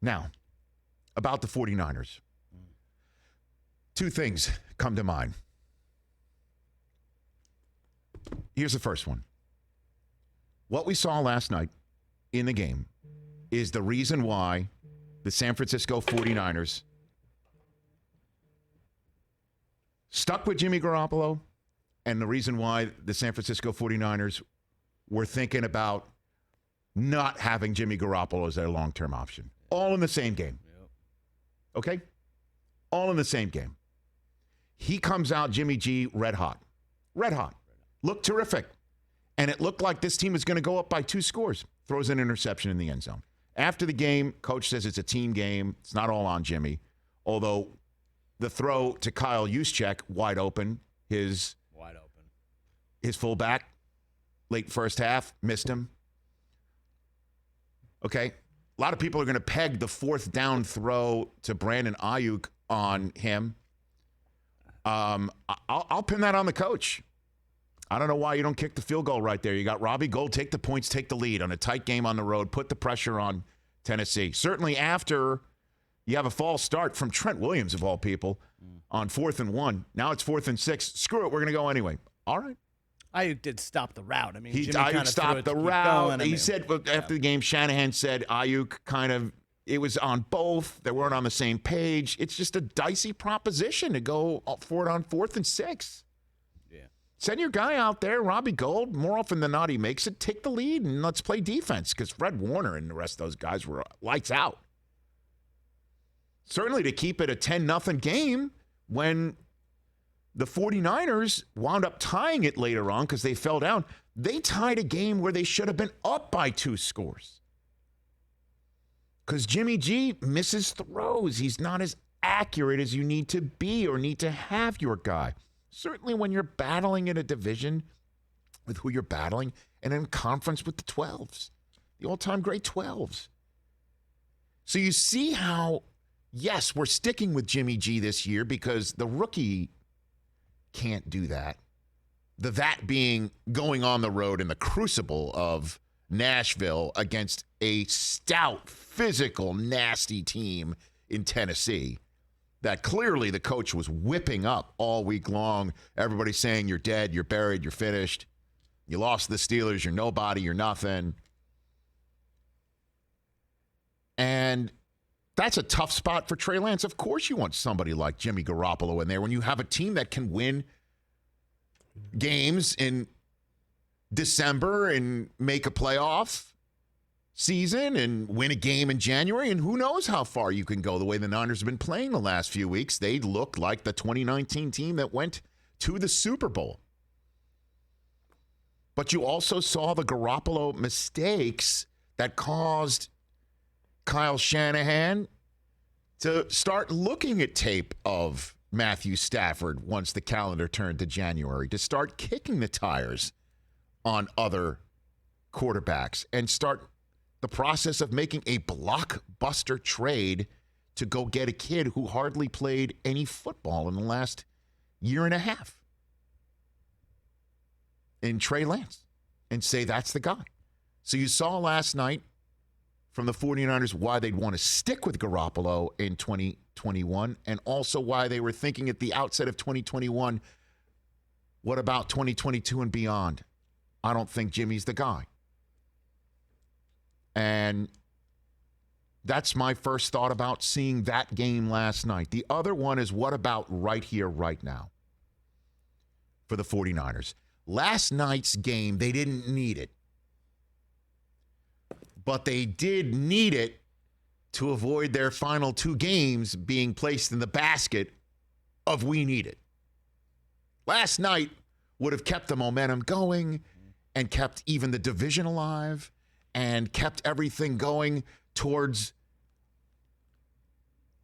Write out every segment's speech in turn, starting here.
Now, about the 49ers. Two things come to mind. Here's the first one. What we saw last night in the game is the reason why the San Francisco 49ers stuck with Jimmy Garoppolo, and the reason why the San Francisco 49ers were thinking about not having Jimmy Garoppolo as their long-term option. All in the same game. Okay? All in the same game. He comes out, Jimmy G, red hot. Red hot. Looked terrific. And it looked like this team was going to go up by 2 scores. Throws an interception in the end zone. After the game, coach says it's a team game. It's not all on Jimmy. Although the throw to Kyle Juszczyk, wide open, his fullback, late first half, missed him. Okay. A lot of people are going to peg the 4th down throw to Brandon Ayuk on him. I'll pin that on the coach. I don't know why you don't kick the field goal right there. You got Robbie Gould, take the points, take the lead on a tight game on the road, put the pressure on Tennessee. Certainly after you have a false start from Trent Williams, of all people, on 4th and 1. Now it's 4th and 6. Screw it, we're going to go anyway. All right. Ayuk did stop the route. I mean, Ayuk stopped the route. He said after the game, Shanahan said Ayuk it was on both. They weren't on the same page. It's just a dicey proposition to go for it on 4th and 6. Yeah. Send your guy out there, Robbie Gould. More often than not, he makes it. Take the lead and let's play defense because Fred Warner and the rest of those guys were lights out. Certainly to keep it a 10-0 game when the 49ers wound up tying it later on because they fell down. They tied a game where they should have been up by 2 scores. Because Jimmy G misses throws. He's not as accurate as you need to be or need to have your guy. Certainly when you're battling in a division with who you're battling and in conference with the 12s, the all-time great 12s. So you see how, yes, we're sticking with Jimmy G this year because the rookie can't do that. That being going on the road in the crucible of Nashville against a stout, physical, nasty team in Tennessee that clearly the coach was whipping up all week long. Everybody saying you're dead, you're buried, you're finished. You lost to the Steelers, you're nobody, you're nothing. And that's a tough spot for Trey Lance. Of course you want somebody like Jimmy Garoppolo in there when you have a team that can win games in December and make a playoff season and win a game in January. And who knows how far you can go the way the Niners have been playing the last few weeks. They look like the 2019 team that went to the Super Bowl. But you also saw the Garoppolo mistakes that caused Kyle Shanahan to start looking at tape of Matthew Stafford once the calendar turned to January, to start kicking the tires on other quarterbacks and start the process of making a blockbuster trade to go get a kid who hardly played any football in the last year and a half in Trey Lance and say that's the guy. So you saw last night from the 49ers why they'd want to stick with Garoppolo in 2021 and also why they were thinking at the outset of 2021, what about 2022 and beyond? I don't think Jimmy's the guy. And that's my first thought about seeing that game last night. The other one is what about right here, right now for the 49ers? Last night's game, they didn't need it. But they did need it to avoid their final 2 games being placed in the basket of we need it. Last night would have kept the momentum going and kept even the division alive and kept everything going towards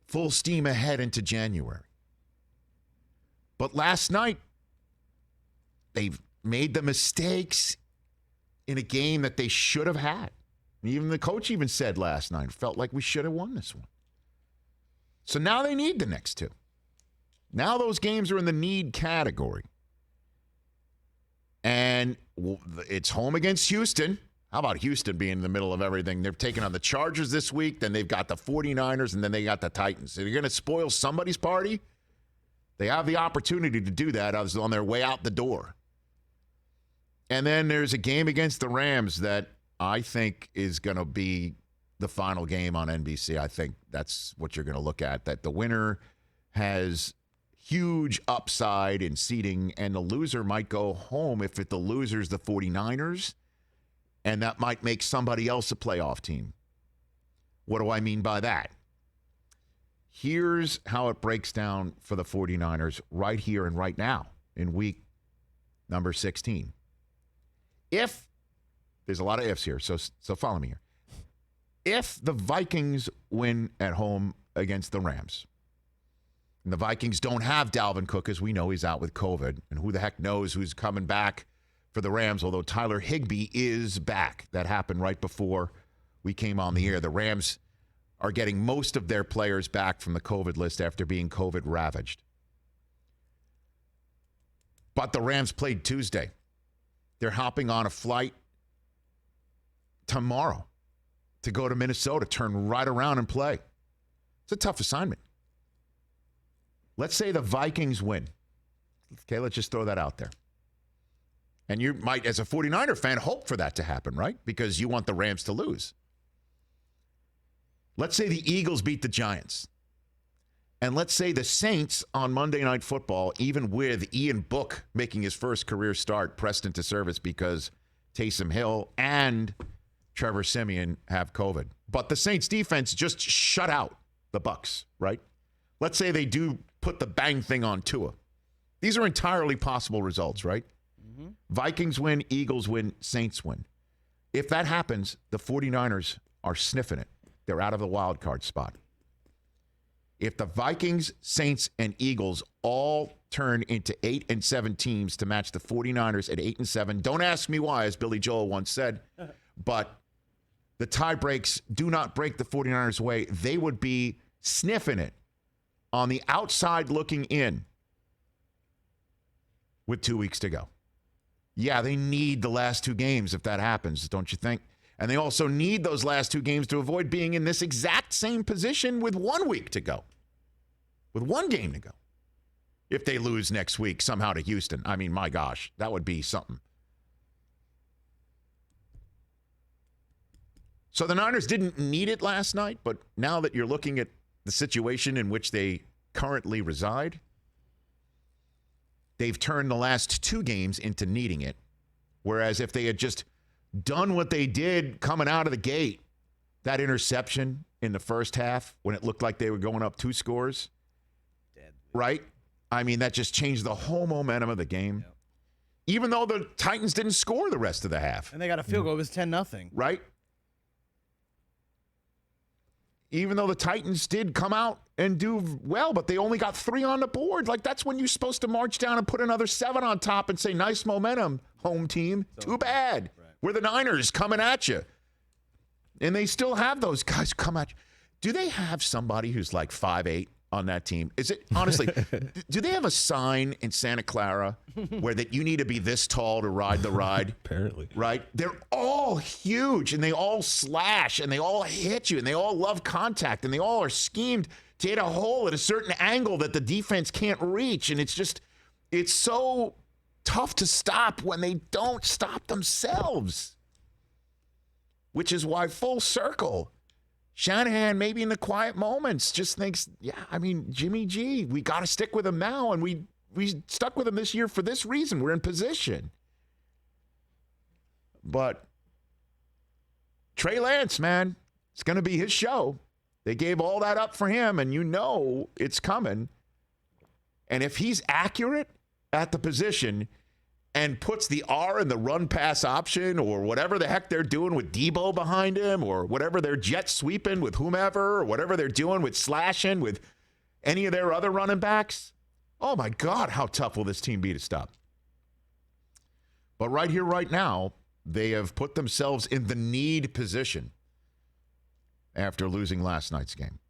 full steam ahead into January. But last night, they made the mistakes in a game that they should have had. And even the coach even said last night, felt like we should have won this one. So now they need the next 2. Now those games are in the need category. And it's home against Houston. How about Houston being in the middle of everything? They're taking on the Chargers this week, then they've got the 49ers, and then they got the Titans. So you're going to spoil somebody's party? They have the opportunity to do that on their way out the door. And then there's a game against the Rams that I think is going to be the final game on NBC. I think that's what you're going to look at, that the winner has huge upside in seeding, and the loser might go home if the loser's the 49ers, and that might make somebody else a playoff team. What do I mean by that? Here's how it breaks down for the 49ers right here and right now in week number 16. If, there's a lot of ifs here, so follow me here. If the Vikings win at home against the Rams, and the Vikings don't have Dalvin Cook, as we know he's out with COVID, and who the heck knows who's coming back for the Rams, although Tyler Higbee is back. That happened right before we came on the air. The Rams are getting most of their players back from the COVID list after being COVID ravaged. But the Rams played Tuesday. They're hopping on a flight tomorrow to go to Minnesota, turn right around and play. It's a tough assignment. Let's say the Vikings win. Okay, let's just throw that out there. And you might, as a 49er fan, hope for that to happen, right? Because you want the Rams to lose. Let's say the Eagles beat the Giants. And let's say the Saints on Monday Night Football, even with Ian Book making his first career start, pressed into service because Taysom Hill and Trevor Siemian have COVID. But the Saints defense just shut out the Bucs, right? Let's say they do put the bang thing on Tua. These are entirely possible results, right? Mm-hmm. Vikings win, Eagles win, Saints win. If that happens, the 49ers are sniffing it. They're out of the wild card spot. If the Vikings, Saints, and Eagles all turn into 8-7 teams to match the 49ers at 8-7, don't ask me why, as Billy Joel once said, but the tie breaks do not break the 49ers away. They would be sniffing it on the outside looking in with 2 weeks to go. Yeah, they need the last two games if that happens, don't you think? And they also need those last two games to avoid being in this exact same position with 1 week to go, with one game to go. If they lose next week somehow to Houston, I mean, my gosh, that would be something. So the Niners didn't need it last night, but now that you're looking at the situation in which they currently reside, they've turned the last two games into needing it. Whereas if they had just done what they did coming out of the gate, that interception in the first half when it looked like they were going up 2 scores, right? I mean, that just changed the whole momentum of the game. Yep. Even though the Titans didn't score the rest of the half. And they got a field goal. It was 10-0. Right? Even though the Titans did come out and do well, but they only got 3 on the board. Like, that's when you're supposed to march down and put another 7 on top and say, nice momentum, home team. So, too bad. Right. We're the Niners coming at you. And they still have those guys come at you. Do they have somebody who's like 5'8" on that team? Is it, honestly, do they have a sign in Santa Clara where that you need to be this tall to ride the ride? Apparently. Right? They're all huge, and they all slash, and they all hit you, and they all love contact, and they all are schemed to hit a hole at a certain angle that the defense can't reach. And it's just, it's so tough to stop when they don't stop themselves. Which is why, full circle, Shanahan, maybe in the quiet moments, just thinks, yeah, I mean, Jimmy G, we got to stick with him now, and we stuck with him this year for this reason. We're in position. But Trey Lance, man, it's going to be his show. They gave all that up for him, and you know it's coming. And if he's accurate at the position and puts the R in the run-pass option or whatever the heck they're doing with Debo behind him or whatever they're jet sweeping with whomever or whatever they're doing with slashing with any of their other running backs, oh, my God, how tough will this team be to stop? But right here, right now, they have put themselves in the need position after losing last night's game.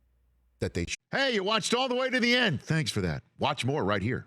Hey, you watched all the way to the end. Thanks for that. Watch more right here.